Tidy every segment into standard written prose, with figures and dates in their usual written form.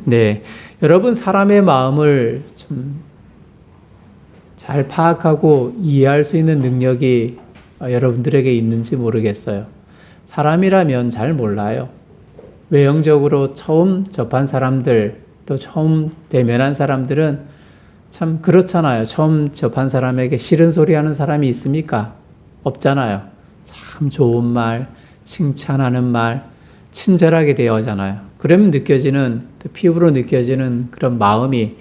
네, 여러분 사람의 마음을 좀 잘 파악하고 이해할 수 있는 능력이 여러분들에게 있는지 모르겠어요. 사람이라면 잘 몰라요. 외형적으로 처음 접한 사람들, 또 처음 대면한 사람들은 참 그렇잖아요. 처음 접한 사람에게 싫은 소리 하는 사람이 있습니까? 없잖아요. 참 좋은 말, 칭찬하는 말, 친절하게 대하잖아요. 그러면 느껴지는, 피부로 느껴지는 그런 마음이,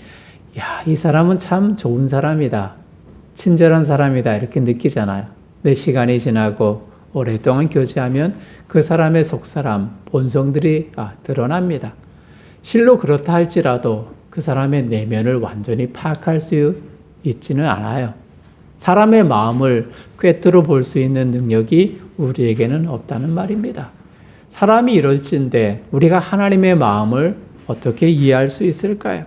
야, 이 사람은 참 좋은 사람이다. 친절한 사람이다. 이렇게 느끼잖아요. 내 시간이 지나고 오랫동안 교제하면 그 사람의 속사람, 본성들이 드러납니다. 실로 그렇다 할지라도 그 사람의 내면을 완전히 파악할 수 있지는 않아요. 사람의 마음을 꿰뚫어 볼 수 있는 능력이 우리에게는 없다는 말입니다. 사람이 이럴진데 우리가 하나님의 마음을 어떻게 이해할 수 있을까요?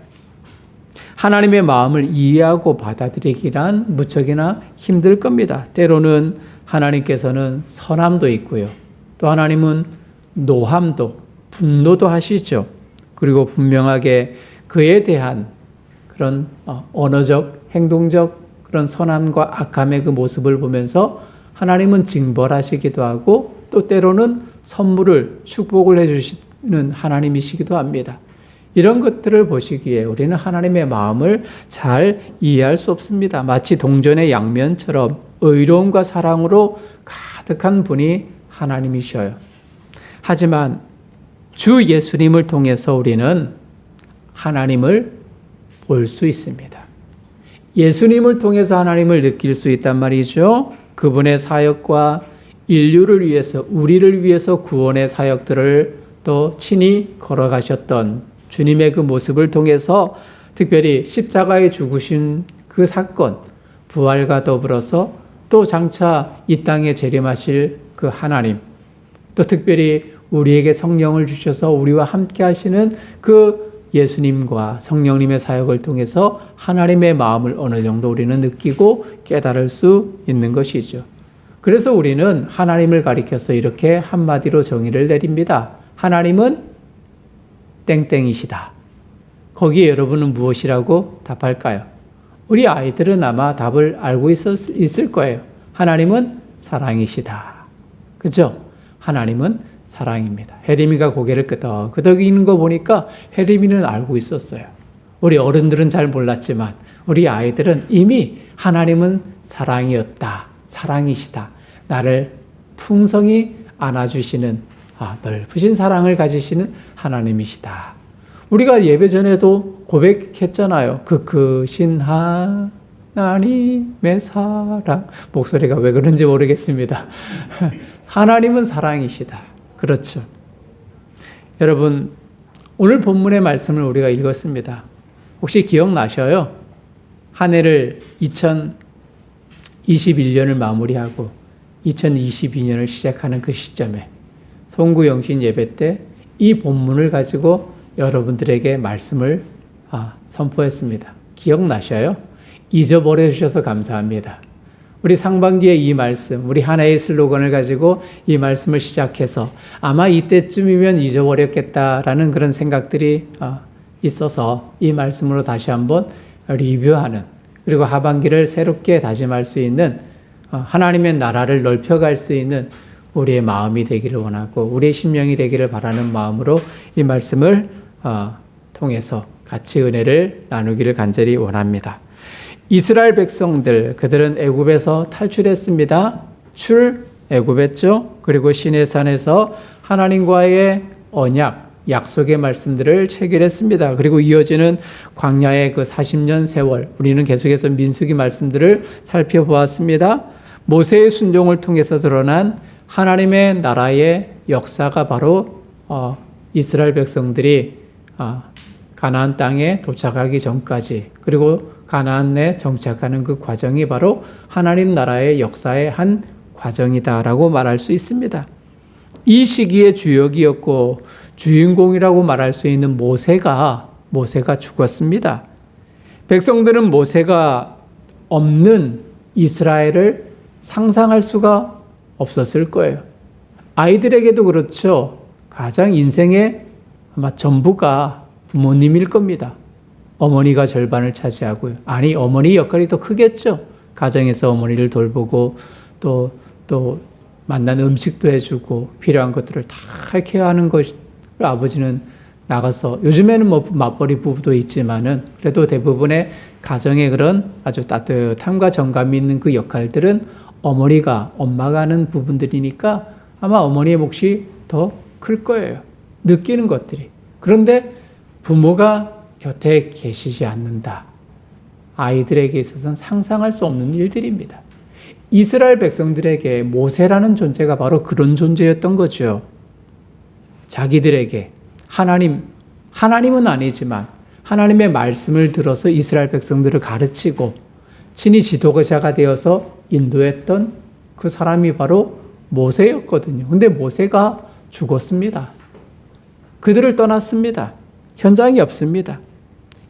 하나님의 마음을 이해하고 받아들이기란 무척이나 힘들 겁니다. 때로는 하나님께서는 선함도 있고요. 또 하나님은 노함도, 분노도 하시죠. 그리고 분명하게 그에 대한 그런 언어적, 행동적 그런 선함과 악함의 그 모습을 보면서 하나님은 징벌하시기도 하고 또 때로는 선물을, 축복을 해주시는 하나님이시기도 합니다. 이런 것들을 보시기에 우리는 하나님의 마음을 잘 이해할 수 없습니다. 마치 동전의 양면처럼 의로움과 사랑으로 가득한 분이 하나님이셔요. 하지만 주 예수님을 통해서 우리는 하나님을 볼 수 있습니다. 예수님을 통해서 하나님을 느낄 수 있단 말이죠. 그분의 사역과 인류를 위해서, 우리를 위해서 구원의 사역들을 또 친히 걸어가셨던 주님의 그 모습을 통해서 특별히 십자가에 죽으신 그 사건, 부활과 더불어서 또 장차 이 땅에 재림하실 그 하나님, 또 특별히 우리에게 성령을 주셔서 우리와 함께 하시는 그 예수님과 성령님의 사역을 통해서 하나님의 마음을 어느 정도 우리는 느끼고 깨달을 수 있는 것이죠. 그래서 우리는 하나님을 가리켜서 이렇게 한마디로 정의를 내립니다. 하나님은 땡땡이시다. 거기에 여러분은 무엇이라고 답할까요? 우리 아이들은 아마 답을 알고 있을 거예요. 하나님은 사랑이시다. 그죠? 하나님은 사랑입니다. 혜림이가 고개를 끄덕이는 거 보니까 혜림이는 알고 있었어요. 우리 어른들은 잘 몰랐지만 우리 아이들은 이미 하나님은 사랑이었다. 사랑이시다. 나를 풍성히 안아주시는 넓으신 사랑을 가지시는 하나님이시다. 우리가 예배 전에도 고백했잖아요. 그 크신 하나님의 사랑. 목소리가 왜 그런지 모르겠습니다. 하나님은 사랑이시다. 그렇죠. 여러분, 오늘 본문의 말씀을 우리가 읽었습니다. 혹시 기억나셔요? 한 해를 2021년을 마무리하고 2022년을 시작하는 그 시점에 송구영신 예배 때 이 본문을 가지고 여러분들에게 말씀을 선포했습니다. 기억나셔요? 잊어버려 주셔서 감사합니다. 우리 상반기에 이 말씀, 우리 한 해의 슬로건을 가지고 이 말씀을 시작해서 아마 이때쯤이면 잊어버렸겠다라는 그런 생각들이 있어서 이 말씀으로 다시 한번 리뷰하는, 그리고 하반기를 새롭게 다짐할 수 있는, 하나님의 나라를 넓혀갈 수 있는 우리의 마음이 되기를 원하고 우리의 심령이 되기를 바라는 마음으로 이 말씀을 통해서 같이 은혜를 나누기를 간절히 원합니다. 이스라엘 백성들, 그들은 애굽에서 탈출했습니다. 애굽했죠. 그리고 시내산에서 하나님과의 언약, 약속의 말씀들을 체결했습니다. 그리고 이어지는 광야의 그 40년 세월, 우리는 계속해서 민수기 말씀들을 살펴보았습니다. 모세의 순종을 통해서 드러난 하나님의 나라의 역사가 바로 이스라엘 백성들이 가나안 땅에 도착하기 전까지, 그리고 가나안에 정착하는 그 과정이 바로 하나님 나라의 역사의 한 과정이다라고 말할 수 있습니다. 이 시기의 주역이었고 주인공이라고 말할 수 있는 모세가 죽었습니다. 백성들은 모세가 없는 이스라엘을 상상할 수가 없었을 거예요. 아이들에게도 그렇죠. 가장 인생의 아마 전부가 부모님일 겁니다. 어머니가 절반을 차지하고요. 아니, 어머니 역할이 더 크겠죠. 가정에서 어머니를 돌보고 또 만난 음식도 해주고 필요한 것들을 다 케어하는 것을 아버지는 나가서, 요즘에는 뭐 맞벌이 부부도 있지만은 그래도 대부분의 가정의 그런 아주 따뜻함과 정감이 있는 그 역할들은 엄마가 하는 부분들이니까 아마 어머니의 몫이 더 클 거예요. 느끼는 것들이. 그런데 부모가 곁에 계시지 않는다. 아이들에게 있어서는 상상할 수 없는 일들입니다. 이스라엘 백성들에게 모세라는 존재가 바로 그런 존재였던 거죠. 자기들에게 하나님은 아니지만 하나님의 말씀을 들어서 이스라엘 백성들을 가르치고 친히 지도자가 되어서 인도했던 그 사람이 바로 모세였거든요. 근데 모세가 죽었습니다. 그들을 떠났습니다. 현장이 없습니다.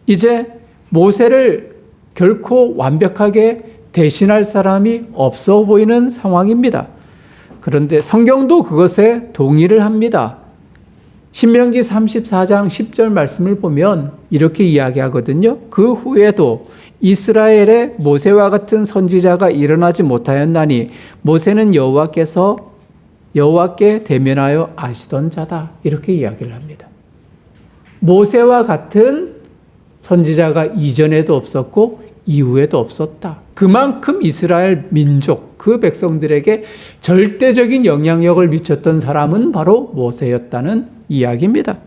이제 모세를 결코 완벽하게 대신할 사람이 없어 보이는 상황입니다. 그런데 성경도 그것에 동의를 합니다. 신명기 34장 10절 말씀을 보면 이렇게 이야기하거든요. 그 후에도 이스라엘에 모세와 같은 선지자가 일어나지 못하였나니 모세는 여호와께 대면하여 아시던 자다. 이렇게 이야기를 합니다. 모세와 같은 선지자가 이전에도 없었고 이후에도 없었다. 그만큼 이스라엘 민족, 그 백성들에게 절대적인 영향력을 미쳤던 사람은 바로 모세였다는 이야기입니다.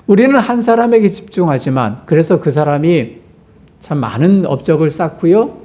우리는 한 사람에게 집중하지만 그래서 그 사람이 참 많은 업적을 쌓고요.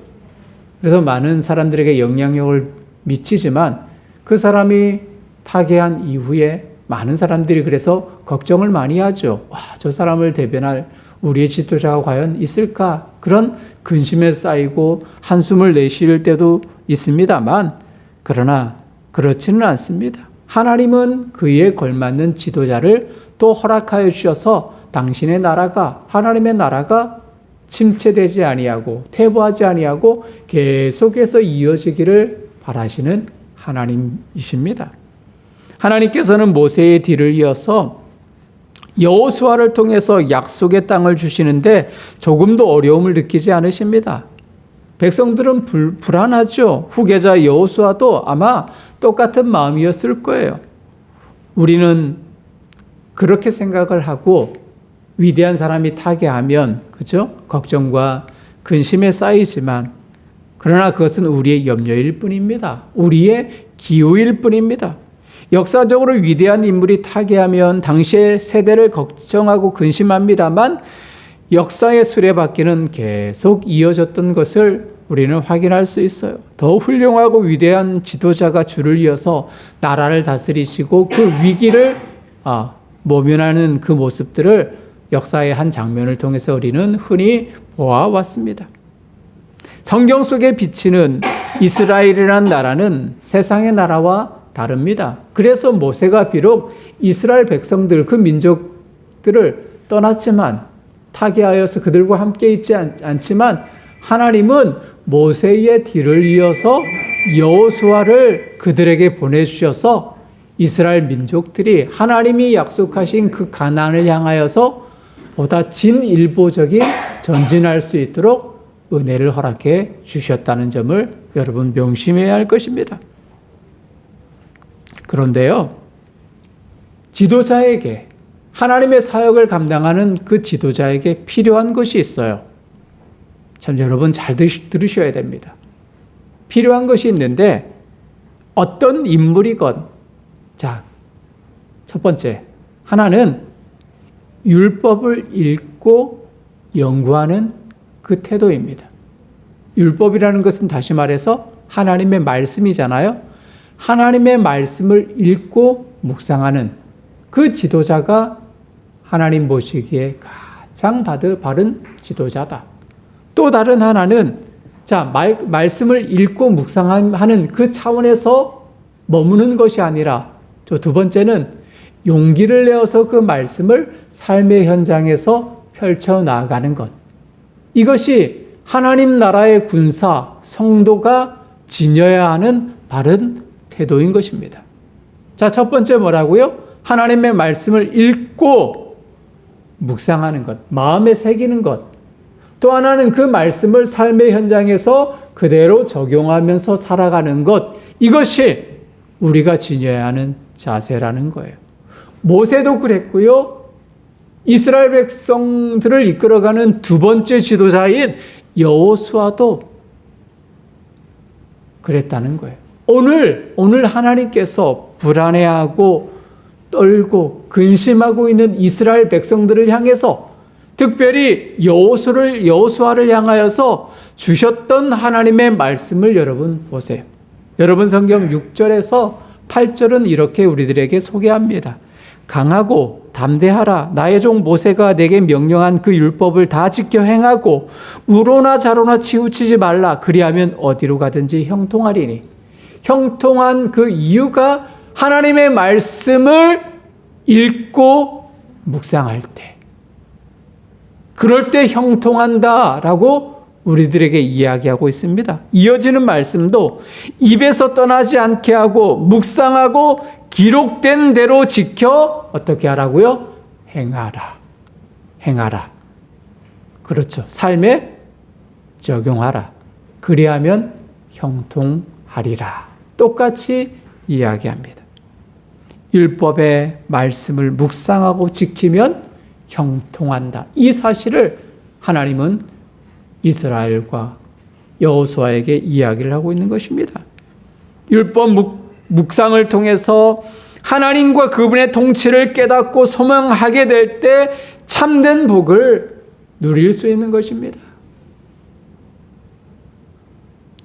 그래서 많은 사람들에게 영향력을 미치지만 그 사람이 타계한 이후에 많은 사람들이 그래서 걱정을 많이 하죠. 저 사람을 대변할 우리의 지도자가 과연 있을까? 그런 근심에 쌓이고 한숨을 내쉴 때도 있습니다만 그러나 그렇지는 않습니다. 하나님은 그에 걸맞는 지도자를 또 허락하여 주셔서 당신의 나라가, 하나님의 나라가 침체되지 아니하고 퇴보하지 아니하고 계속해서 이어지기를 바라시는 하나님이십니다. 하나님께서는 모세의 뒤를 이어서 여호수아를 통해서 약속의 땅을 주시는데 조금도 어려움을 느끼지 않으십니다. 백성들은 불안하죠. 후계자 여호수아도 아마 똑같은 마음이었을 거예요. 우리는 그렇게 생각을 하고 위대한 사람이 타계하면 그죠? 걱정과 근심에 쌓이지만 그러나 그것은 우리의 염려일 뿐입니다. 우리의 기우일 뿐입니다. 역사적으로 위대한 인물이 타계하면 당시의 세대를 걱정하고 근심합니다만 역사의 수레바퀴는 계속 이어졌던 것을 우리는 확인할 수 있어요. 더 훌륭하고 위대한 지도자가 줄을 이어서 나라를 다스리시고 그 위기를 모면하는 그 모습들을 역사의 한 장면을 통해서 우리는 흔히 보아왔습니다. 성경 속에 비치는 이스라엘이라는 나라는 세상의 나라와 다릅니다. 그래서 모세가 비록 이스라엘 백성들, 그 민족들을 떠났지만 타계하여서 그들과 함께 있지 않지만 하나님은 모세의 뒤를 이어서 여호수아를 그들에게 보내주셔서 이스라엘 민족들이 하나님이 약속하신 그 가나안을 향하여서 보다 진일보적인 전진할 수 있도록 은혜를 허락해 주셨다는 점을 여러분 명심해야 할 것입니다. 그런데요, 지도자에게, 하나님의 사역을 감당하는 그 지도자에게 필요한 것이 있어요. 참 여러분 잘 들으셔야 됩니다. 필요한 것이 있는데 어떤 인물이건, 자, 첫 번째, 하나는 율법을 읽고 연구하는 그 태도입니다. 율법이라는 것은 다시 말해서 하나님의 말씀이잖아요. 하나님의 말씀을 읽고 묵상하는 그 지도자가 하나님 보시기에 가장 바른 지도자다. 또 다른 하나는 말씀을 읽고 묵상하는 그 차원에서 머무는 것이 아니라 두 번째는 용기를 내어서 그 말씀을 삶의 현장에서 펼쳐나가는 것. 이것이 하나님 나라의 군사, 성도가 지녀야 하는 바른 태도인 것입니다. 자, 첫 번째 뭐라고요? 하나님의 말씀을 읽고 묵상하는 것, 마음에 새기는 것. 또 하나는 그 말씀을 삶의 현장에서 그대로 적용하면서 살아가는 것. 이것이 우리가 지녀야 하는 자세라는 거예요. 모세도 그랬고요. 이스라엘 백성들을 이끌어가는 두 번째 지도자인 여호수아도 그랬다는 거예요. 오늘 하나님께서 불안해하고 떨고 근심하고 있는 이스라엘 백성들을 향해서 특별히 여호수아를 향하여서 주셨던 하나님의 말씀을 여러분 보세요. 여러분 성경 6절에서 8절은 이렇게 우리들에게 소개합니다. 강하고 담대하라. 나의 종 모세가 내게 명령한 그 율법을 다 지켜 행하고 우로나 좌로나 치우치지 말라. 그리하면 어디로 가든지 형통하리니. 형통한 그 이유가 하나님의 말씀을 읽고 묵상할 때, 그럴 때 형통한다라고 우리들에게 이야기하고 있습니다. 이어지는 말씀도 입에서 떠나지 않게 하고 묵상하고 기록된 대로 지켜 어떻게 하라고요? 행하라. 그렇죠. 삶에 적용하라. 그리하면 형통하리라. 똑같이 이야기합니다. 율법의 말씀을 묵상하고 지키면 형통한다. 이 사실을 하나님은 이스라엘과 여호수아에게 이야기를 하고 있는 것입니다. 율법 묵상을 통해서 하나님과 그분의 통치를 깨닫고 소망하게 될 때 참된 복을 누릴 수 있는 것입니다.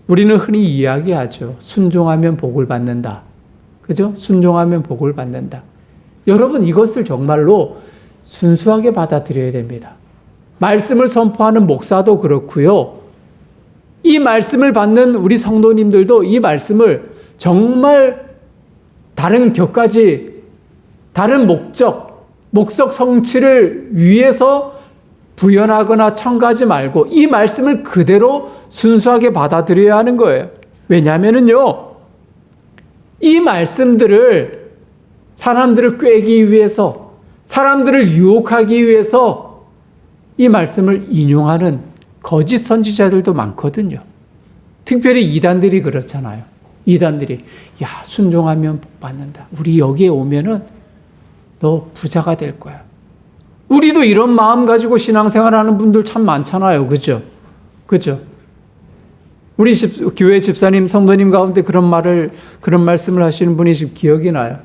우리는 흔히 이야기하죠. 순종하면 복을 받는다. 그죠? 순종하면 복을 받는다. 여러분, 이것을 정말로 순수하게 받아들여야 됩니다. 말씀을 선포하는 목사도 그렇고요. 이 말씀을 받는 우리 성도님들도 이 말씀을 정말 다른 격가지, 다른 목적 성취를 위해서 부연하거나 첨가하지 말고 이 말씀을 그대로 순수하게 받아들여야 하는 거예요. 왜냐하면요, 이 말씀들을 사람들을 꾀기 위해서, 사람들을 유혹하기 위해서 이 말씀을 인용하는 거짓 선지자들도 많거든요. 특별히 이단들이 그렇잖아요. 이단들이 순종하면 복 받는다. 우리 여기에 오면은 너 부자가 될 거야. 우리도 이런 마음 가지고 신앙생활하는 분들 참 많잖아요. 그죠? 우리 교회 집사님, 성도님 가운데 그런 말씀을 하시는 분이 지금 기억이 나요.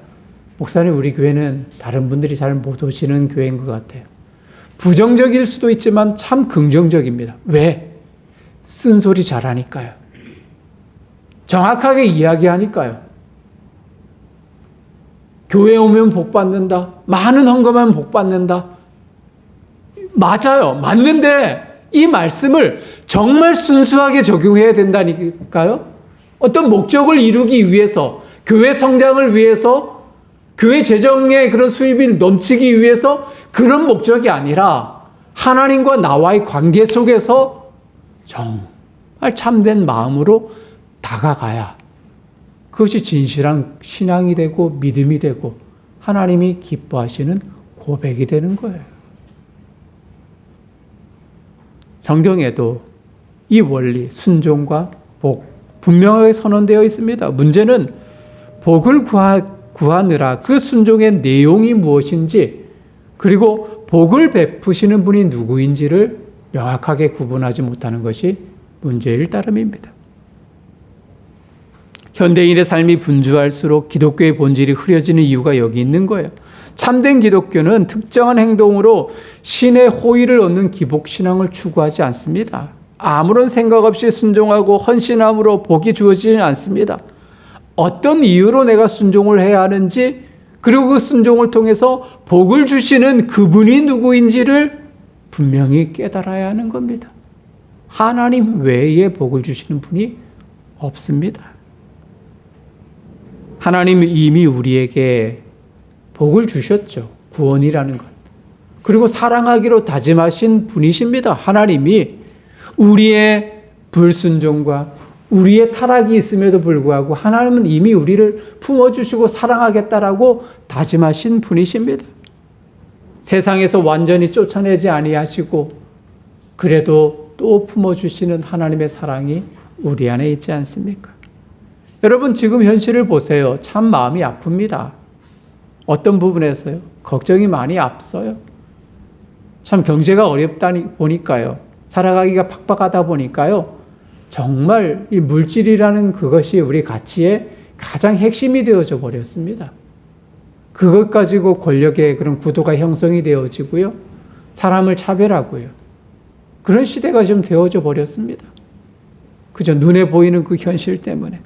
목사님, 우리 교회는 다른 분들이 잘 못 오시는 교회인 것 같아요. 부정적일 수도 있지만 참 긍정적입니다. 왜? 쓴소리 잘하니까요. 정확하게 이야기하니까요. 교회 오면 복 받는다. 많은 헌금하면 복 받는다. 맞아요. 맞는데 이 말씀을 정말 순수하게 적용해야 된다니까요. 어떤 목적을 이루기 위해서, 교회 성장을 위해서, 교회 재정의 그런 수입이 넘치기 위해서 그런 목적이 아니라 하나님과 나와의 관계 속에서 정말 참된 마음으로 다가가야 그것이 진실한 신앙이 되고 믿음이 되고 하나님이 기뻐하시는 고백이 되는 거예요. 성경에도 이 원리, 순종과 복 분명하게 선언되어 있습니다. 문제는 복을 구하느라 그 순종의 내용이 무엇인지, 그리고 복을 베푸시는 분이 누구인지를 명확하게 구분하지 못하는 것이 문제일 따름입니다. 현대인의 삶이 분주할수록 기독교의 본질이 흐려지는 이유가 여기 있는 거예요. 참된 기독교는 특정한 행동으로 신의 호의를 얻는 기복신앙을 추구하지 않습니다. 아무런 생각 없이 순종하고 헌신함으로 복이 주어지지 않습니다. 어떤 이유로 내가 순종을 해야 하는지, 그리고 그 순종을 통해서 복을 주시는 그분이 누구인지를 분명히 깨달아야 하는 겁니다. 하나님 외에 복을 주시는 분이 없습니다. 하나님이 이미 우리에게 복을 주셨죠. 구원이라는 것. 그리고 사랑하기로 다짐하신 분이십니다. 하나님이 우리의 불순종과 우리의 타락이 있음에도 불구하고 하나님은 이미 우리를 품어주시고 사랑하겠다라고 다짐하신 분이십니다. 세상에서 완전히 쫓아내지 아니하시고 그래도 또 품어주시는 하나님의 사랑이 우리 안에 있지 않습니까? 여러분 지금 현실을 보세요. 참 마음이 아픕니다. 어떤 부분에서요? 걱정이 많이 앞서요. 참 경제가 어렵다니 보니까요. 살아가기가 팍팍하다 보니까요. 정말 이 물질이라는 그것이 우리 가치의 가장 핵심이 되어져 버렸습니다. 그것 가지고 권력의 그런 구도가 형성이 되어지고요. 사람을 차별하고요. 그런 시대가 좀 되어져 버렸습니다. 그저 눈에 보이는 그 현실 때문에.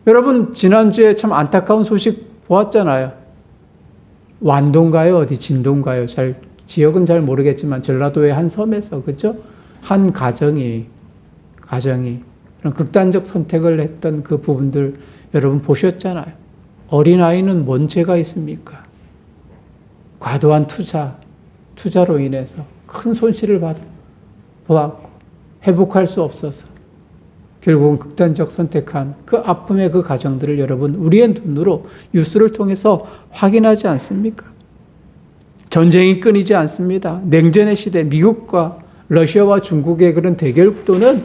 여러분 지난주에 참 안타까운 소식 보았잖아요. 완도인가요? 어디 진도인가요? 지역은 잘 모르겠지만 전라도의 한 섬에서 그죠? 한 가정이 그런 극단적 선택을 했던 그 부분들 여러분 보셨잖아요. 어린아이는 뭔 죄가 있습니까? 과도한 투자로 인해서 큰 손실을 보았고 회복할 수 없어서 결국은 극단적 선택한 그 아픔의 그 가정들을 여러분 우리의 눈으로 뉴스를 통해서 확인하지 않습니까? 전쟁이 끊이지 않습니다. 냉전의 시대 미국과 러시아와 중국의 그런 대결 구도는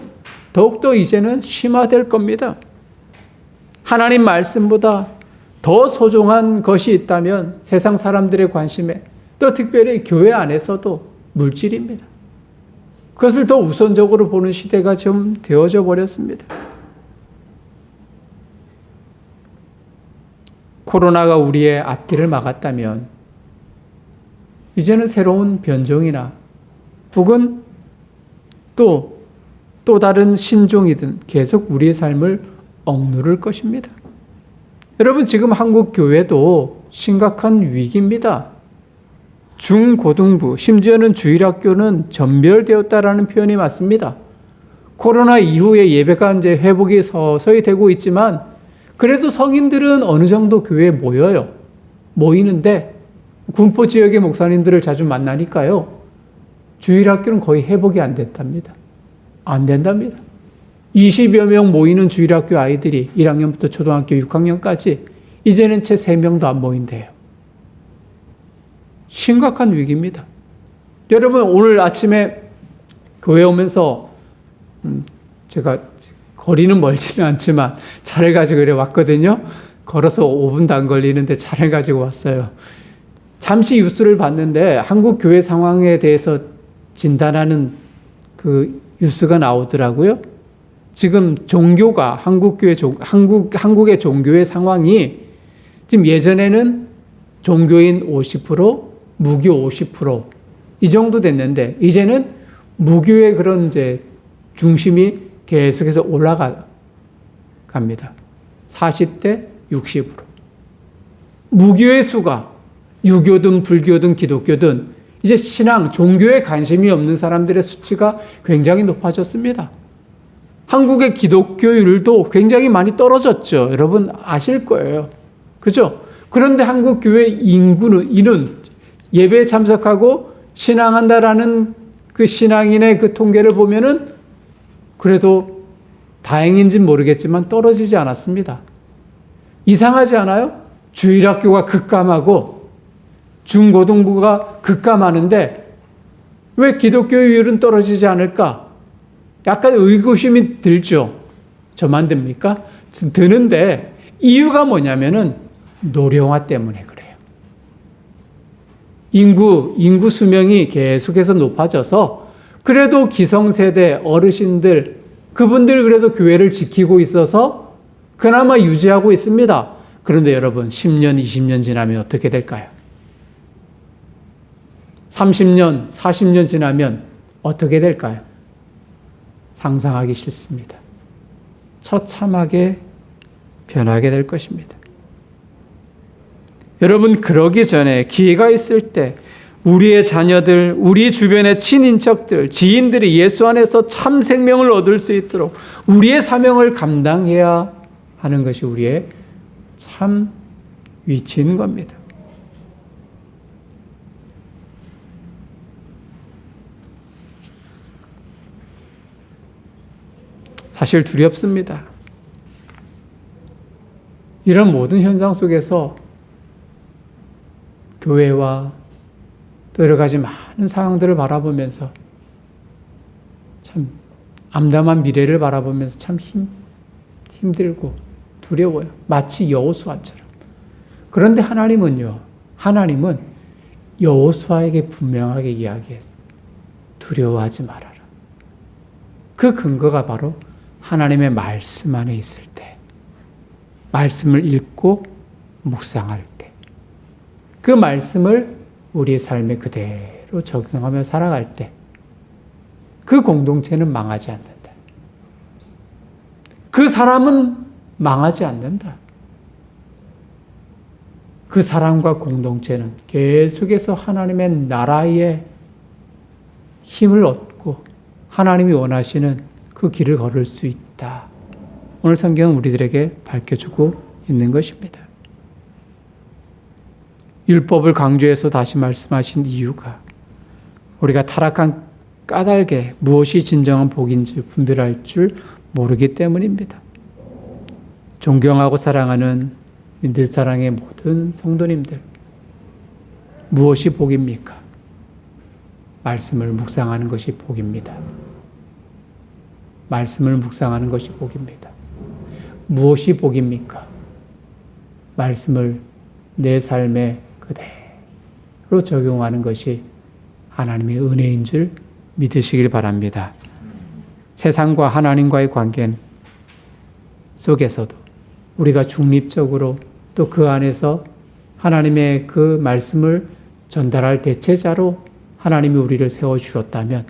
더욱더 이제는 심화될 겁니다. 하나님 말씀보다 더 소중한 것이 있다면 세상 사람들의 관심에 또 특별히 교회 안에서도 물질입니다. 그것을 더 우선적으로 보는 시대가 좀 되어져 버렸습니다. 코로나가 우리의 앞길을 막았다면 이제는 새로운 변종이나 혹은 또 다른 신종이든 계속 우리의 삶을 억누를 것입니다. 여러분 지금 한국 교회도 심각한 위기입니다. 중고등부 심지어는 주일학교는 전멸되었다라는 표현이 맞습니다. 코로나 이후에 예배가 이제 회복이 서서히 되고 있지만 그래도 성인들은 어느 정도 교회에 모이는데 군포 지역의 목사님들을 자주 만나니까요. 주일학교는 거의 회복이 안 됐답니다. 안 된답니다. 20여 명 모이는 주일학교 아이들이 1학년부터 초등학교 6학년까지 이제는 채 3명도 안 모인대요. 심각한 위기입니다. 여러분 오늘 아침에 교회 오면서 제가 거리는 멀지는 않지만 차를 가지고 이래 왔거든요. 걸어서 5분도 안 걸리는데 차를 가지고 왔어요. 잠시 뉴스를 봤는데 한국 교회 상황에 대해서 진단하는 그 뉴스가 나오더라고요. 지금 종교가 한국의 종교의 상황이 지금 예전에는 종교인 50%, 무교 50% 이 정도 됐는데 이제는 무교의 그런 이제 중심이 계속해서 올라갑니다. 40대 60%. 무교의 수가 유교든 불교든 기독교든 이제 신앙, 종교에 관심이 없는 사람들의 수치가 굉장히 높아졌습니다. 한국의 기독교율도 굉장히 많이 떨어졌죠. 여러분 아실 거예요. 그죠? 그런데 한국 교회 인은 예배에 참석하고 신앙한다라는 그 신앙인의 그 통계를 보면은 그래도 다행인지는 모르겠지만 떨어지지 않았습니다. 이상하지 않아요? 주일학교가 급감하고 중고등부가 급감하는데 왜 기독교율은 떨어지지 않을까? 약간 의구심이 들죠. 저만 듭니까? 드는데 이유가 뭐냐면은 노령화 때문에 그래요. 인구 수명이 계속해서 높아져서 그래도 기성세대 어르신들 그분들 그래도 교회를 지키고 있어서 그나마 유지하고 있습니다. 그런데 여러분 10년, 20년 지나면 어떻게 될까요? 30년, 40년 지나면 어떻게 될까요? 상상하기 싫습니다. 처참하게 변하게 될 것입니다. 여러분 그러기 전에 기회가 있을 때 우리의 자녀들, 우리 주변의 친인척들, 지인들이 예수 안에서 참 생명을 얻을 수 있도록 우리의 사명을 감당해야 하는 것이 우리의 참 위치인 겁니다. 사실 두렵습니다. 이런 모든 현상 속에서 교회와 또 여러 가지 많은 상황들을 바라보면서 참 암담한 미래를 바라보면서 참 힘들고 두려워요. 마치 여호수아처럼. 그런데 하나님은 여호수아에게 분명하게 이야기했어요. 두려워하지 말아라. 그 근거가 바로 하나님의 말씀 안에 있을 때, 말씀을 읽고 묵상할 때, 그 말씀을 우리의 삶에 그대로 적용하며 살아갈 때, 그 공동체는 망하지 않는다. 그 사람은 망하지 않는다. 그 사람과 공동체는 계속해서 하나님의 나라의 힘을 얻고 하나님이 원하시는 그 길을 걸을 수 있다. 오늘 성경은 우리들에게 밝혀주고 있는 것입니다. 율법을 강조해서 다시 말씀하신 이유가 우리가 타락한 까닭에 무엇이 진정한 복인지 분별할 줄 모르기 때문입니다. 존경하고 사랑하는 민들사랑의 모든 성도님들, 무엇이 복입니까? 말씀을 묵상하는 것이 복입니다. 말씀을 묵상하는 것이 복입니다. 무엇이 복입니까? 말씀을 내 삶에 그대로 적용하는 것이 하나님의 은혜인 줄 믿으시길 바랍니다. 세상과 하나님과의 관계 속에서도 우리가 중립적으로 또 그 안에서 하나님의 그 말씀을 전달할 대체자로 하나님이 우리를 세워주셨다면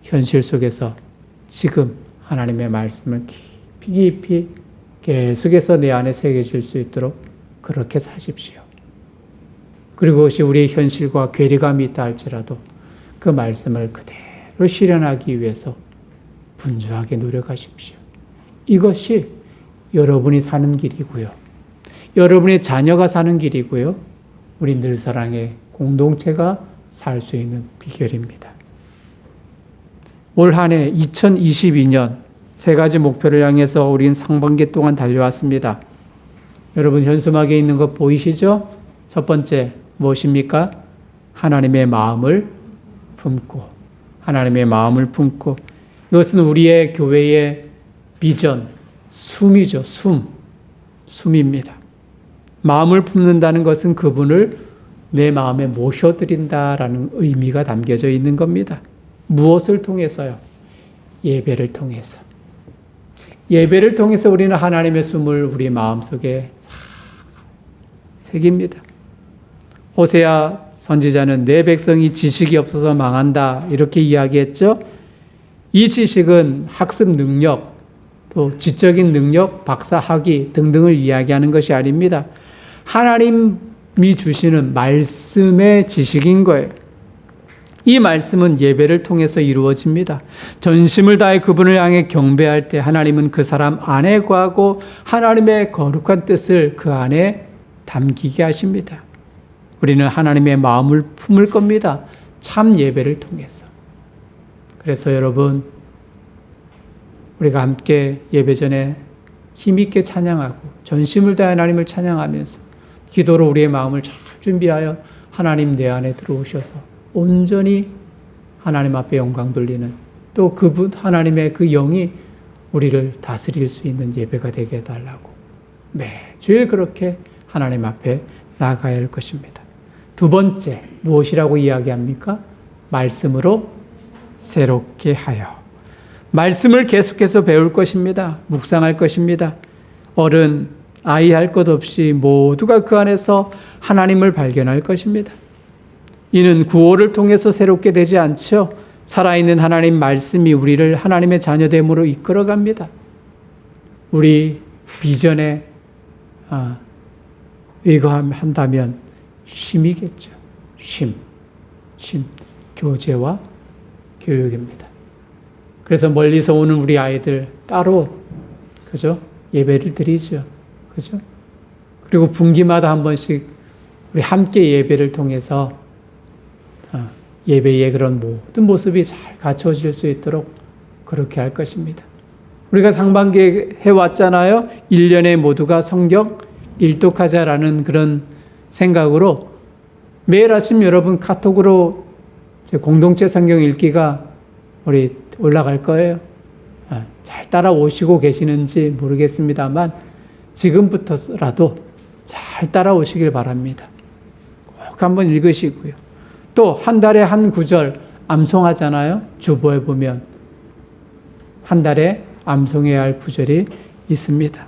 현실 속에서 지금 하나님의 말씀을 깊이 계속해서 내 안에 새겨질 수 있도록 그렇게 사십시오. 그리고 그것이 우리의 현실과 괴리감이 있다 할지라도 그 말씀을 그대로 실현하기 위해서 분주하게 노력하십시오. 이것이 여러분이 사는 길이고요. 여러분의 자녀가 사는 길이고요. 우리 늘사랑의 공동체가 살 수 있는 비결입니다. 올 한 해 2022년 세 가지 목표를 향해서 우리는 상반기 동안 달려왔습니다. 여러분 현수막에 있는 거 보이시죠? 첫 번째 무엇입니까? 하나님의 마음을 품고, 하나님의 마음을 품고, 이것은 우리의 교회의 비전, 숨이죠. 숨입니다. 마음을 품는다는 것은 그분을 내 마음에 모셔드린다라는 의미가 담겨져 있는 겁니다. 무엇을 통해서요? 예배를 통해서. 예배를 통해서 우리는 하나님의 숨을 우리 마음속에 새깁니다. 호세아 선지자는 내 백성이 지식이 없어서 망한다 이렇게 이야기했죠. 이 지식은 학습 능력, 또 지적인 능력, 박사 학위 등등을 이야기하는 것이 아닙니다. 하나님이 주시는 말씀의 지식인 거예요. 이 말씀은 예배를 통해서 이루어집니다. 전심을 다해 그분을 향해 경배할 때 하나님은 그 사람 안에 거하고 하나님의 거룩한 뜻을 그 안에 담기게 하십니다. 우리는 하나님의 마음을 품을 겁니다. 참 예배를 통해서. 그래서 여러분, 우리가 함께 예배 전에 힘있게 찬양하고 전심을 다해 하나님을 찬양하면서 기도로 우리의 마음을 잘 준비하여 하나님 내 안에 들어오셔서 온전히 하나님 앞에 영광 돌리는 또 그분 하나님의 그 영이 우리를 다스릴 수 있는 예배가 되게 해달라고 매주일 그렇게 하나님 앞에 나아가야 할 것입니다. 두 번째 무엇이라고 이야기합니까? 말씀으로 새롭게 하여. 말씀을 계속해서 배울 것입니다. 묵상할 것입니다. 어른, 아이 할 것 없이 모두가 그 안에서 하나님을 발견할 것입니다. 이는 구호를 통해서 새롭게 되지 않죠. 살아있는 하나님 말씀이 우리를 하나님의 자녀됨으로 이끌어갑니다. 우리 비전에 의거한다면 쉼이겠죠. 쉼. 교제와 교육입니다. 그래서 멀리서 오는 우리 아이들 따로, 그죠? 예배를 드리죠. 그죠? 그리고 분기마다 한 번씩 우리 함께 예배를 통해서 예배의 그런 모든 모습이 잘 갖춰질 수 있도록 그렇게 할 것입니다. 우리가 상반기에 해왔잖아요. 1년에 모두가 성경 일독하자라는 그런 생각으로 매일 아침 여러분 카톡으로 제 공동체 성경 읽기가 우리 올라갈 거예요. 잘 따라오시고 계시는지 모르겠습니다만 지금부터라도 잘 따라오시길 바랍니다. 꼭 한번 읽으시고요. 또 한 달에 한 구절 암송하잖아요. 주보에 보면 한 달에 암송해야 할 구절이 있습니다.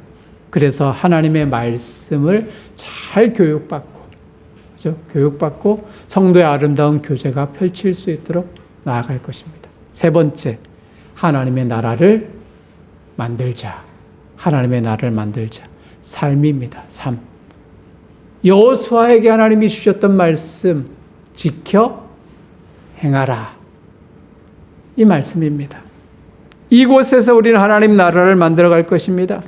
그래서 하나님의 말씀을 잘 교육받고, 그죠? 교육받고 성도의 아름다운 교제가 펼칠 수 있도록 나아갈 것입니다. 세 번째, 하나님의 나라를 만들자. 하나님의 나라를 만들자. 삶입니다. 삶. 여호수아에게 하나님이 주셨던 말씀 지켜 행하라. 이 말씀입니다. 이곳에서 우리는 하나님 나라를 만들어갈 것입니다.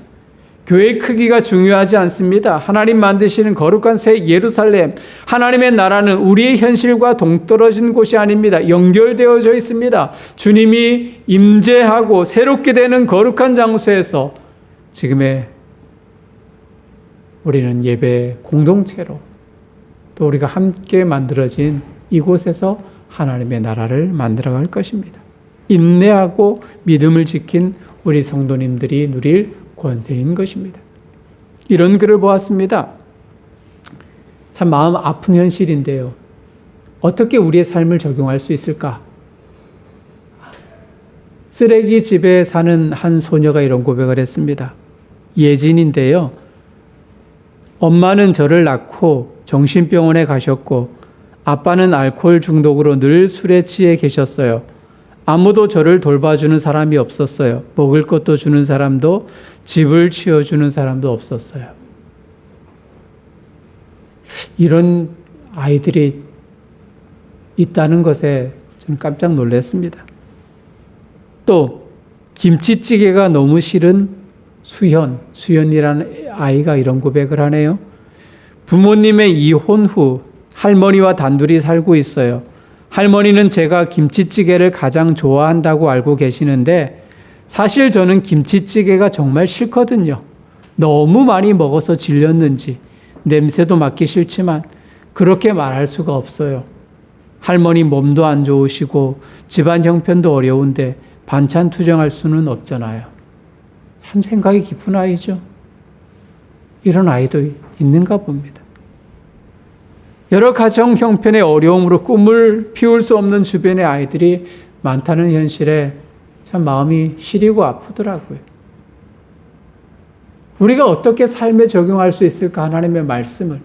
교회의 크기가 중요하지 않습니다. 하나님 만드시는 거룩한 새 예루살렘, 하나님의 나라는 우리의 현실과 동떨어진 곳이 아닙니다. 연결되어져 있습니다. 주님이 임재하고 새롭게 되는 거룩한 장소에서 지금의 우리는 예배 공동체로 또 우리가 함께 만들어진 이곳에서 하나님의 나라를 만들어갈 것입니다. 인내하고 믿음을 지킨 우리 성도님들이 누릴 권세인 것입니다. 이런 글을 보았습니다. 참 마음 아픈 현실인데요. 어떻게 우리의 삶을 적용할 수 있을까? 쓰레기 집에 사는 한 소녀가 이런 고백을 했습니다. 예진인데요. 엄마는 저를 낳고 정신병원에 가셨고 아빠는 알코올 중독으로 늘 술에 취해 계셨어요. 아무도 저를 돌봐주는 사람이 없었어요. 먹을 것도 주는 사람도 집을 치워주는 사람도 없었어요. 이런 아이들이 있다는 것에 저는 깜짝 놀랐습니다. 또 김치찌개가 너무 싫은 수연이라는 아이가 이런 고백을 하네요. 부모님의 이혼 후 할머니와 단둘이 살고 있어요. 할머니는 제가 김치찌개를 가장 좋아한다고 알고 계시는데 사실 저는 김치찌개가 정말 싫거든요. 너무 많이 먹어서 질렸는지 냄새도 맡기 싫지만 그렇게 말할 수가 없어요. 할머니 몸도 안 좋으시고 집안 형편도 어려운데 반찬 투정할 수는 없잖아요. 참 생각이 깊은 아이죠. 이런 아이도 있는가 봅니다. 여러 가정 형편의 어려움으로 꿈을 피울 수 없는 주변의 아이들이 많다는 현실에 참 마음이 시리고 아프더라고요. 우리가 어떻게 삶에 적용할 수 있을까? 하나님의 말씀을.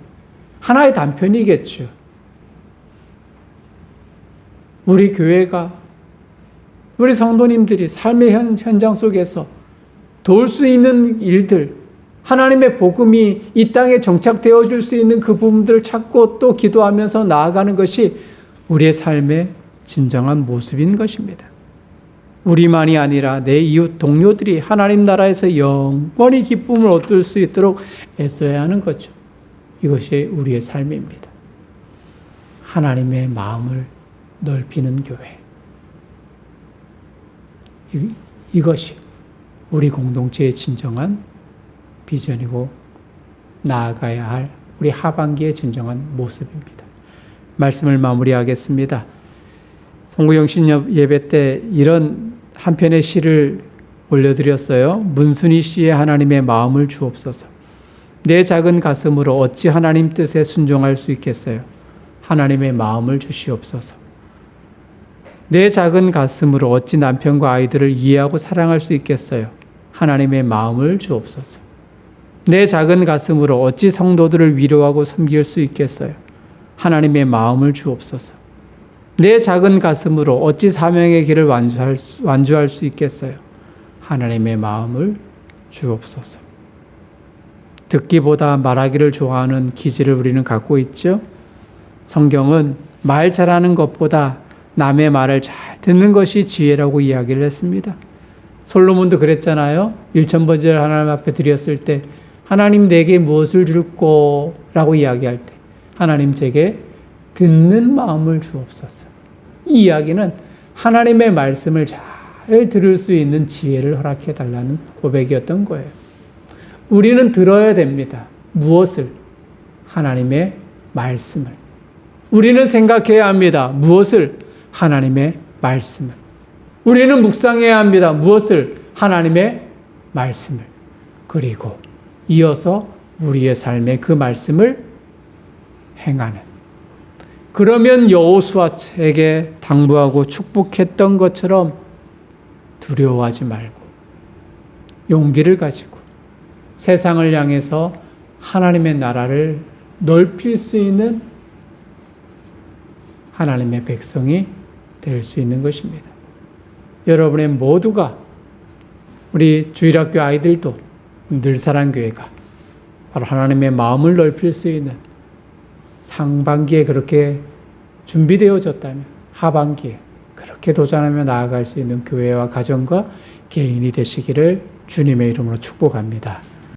하나의 단편이겠죠. 우리 교회가, 우리 성도님들이 삶의 현장 속에서 도울 수 있는 일들, 하나님의 복음이 이 땅에 정착되어 줄 수 있는 그 부분들을 찾고 또 기도하면서 나아가는 것이 우리의 삶의 진정한 모습인 것입니다. 우리만이 아니라 내 이웃 동료들이 하나님 나라에서 영원히 기쁨을 얻을 수 있도록 애써야 하는 거죠. 이것이 우리의 삶입니다. 하나님의 마음을 넓히는 교회. 이것이 우리 공동체의 진정한 비전이고 나아가야 할 우리 하반기의 진정한 모습입니다. 말씀을 마무리하겠습니다. 송구영신 예배 때 이런 한 편의 시를 올려드렸어요. 문순희 씨의 하나님의 마음을 주옵소서. 내 작은 가슴으로 어찌 하나님 뜻에 순종할 수 있겠어요. 하나님의 마음을 주시옵소서. 내 작은 가슴으로 어찌 남편과 아이들을 이해하고 사랑할 수 있겠어요. 하나님의 마음을 주옵소서. 내 작은 가슴으로 어찌 성도들을 위로하고 섬길 수 있겠어요. 하나님의 마음을 주옵소서. 내 작은 가슴으로 어찌 사명의 길을 완주할 수 있겠어요. 하나님의 마음을 주옵소서. 듣기보다 말하기를 좋아하는 기질을 우리는 갖고 있죠. 성경은 말 잘하는 것보다 남의 말을 잘 듣는 것이 지혜라고 이야기를 했습니다. 솔로몬도 그랬잖아요. 일천번제를 하나님 앞에 드렸을 때 하나님 내게 무엇을 줄꼬? 라고 이야기할 때 하나님 제게 듣는 마음을 주옵소서. 이 이야기는 하나님의 말씀을 잘 들을 수 있는 지혜를 허락해 달라는 고백이었던 거예요. 우리는 들어야 됩니다. 무엇을? 하나님의 말씀을. 우리는 생각해야 합니다. 무엇을? 하나님의 말씀을. 우리는 묵상해야 합니다. 무엇을? 하나님의 말씀을. 그리고 이어서 우리의 삶에 그 말씀을 행하는. 그러면 여호수아에게 당부하고 축복했던 것처럼 두려워하지 말고 용기를 가지고 세상을 향해서 하나님의 나라를 넓힐 수 있는 하나님의 백성이 될 수 있는 것입니다. 여러분의 모두가, 우리 주일학교 아이들도 늘사랑교회가 바로 하나님의 마음을 넓힐 수 있는, 상반기에 그렇게 준비되어졌다면 하반기에 그렇게 도전하며 나아갈 수 있는 교회와 가정과 개인이 되시기를 주님의 이름으로 축복합니다.